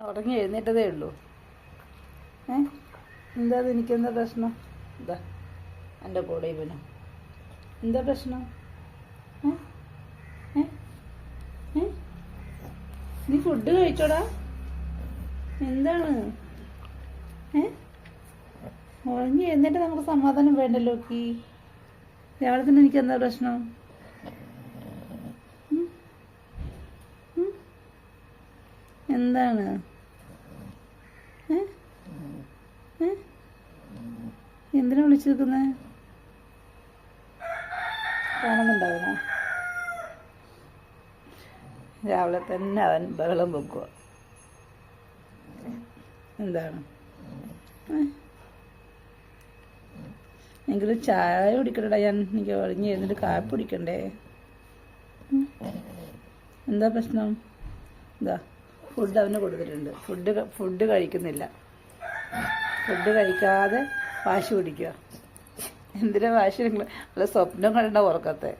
ഉറങ്ങി എഴുന്നേറ്റതേ ഉള്ളൂ. എന്താ എനിക്കെന്താ പ്രശ്നം? എന്താ എൻ്റെ കൂടെ ഇവനും എന്താ പ്രശ്നം? നീ ഫുഡ് കഴിച്ചോടാ? എന്താണ് ഉറങ്ങി എഴുന്നേറ്റ് നമുക്ക് സമാധാനം വേണ്ടല്ലോ? രാവിലെ തന്നെ എനിക്കെന്താ പ്രശ്നം? എന്താണ്? എന്തിനാ വിളിച്ചു നിൽക്കുന്നേ? കാണുന്നുണ്ടാവന രാവിലെ തന്നെ അവൻ ബഹളം വെക്കുക. എന്താണ്? എങ്കിലും ചായ കുടിക്കണ്ടടാ. എനിക്ക് ഒഴിഞ്ഞ് എഴുന്നിട്ട് കാപ്പി കുടിക്കണ്ടേ? എന്താ പ്രശ്നം? എന്താ ഫുഡ് അവന് കൊടുത്തിട്ടുണ്ട്. ഫുഡ് കഴിക്കുന്നില്ല. ഫുഡ് കഴിക്കാതെ വാശി പിടിക്കുക. എന്തിനാ വാശി? നിങ്ങൾ സ്വപ്നം കണ്ട ഉറക്കത്തെ.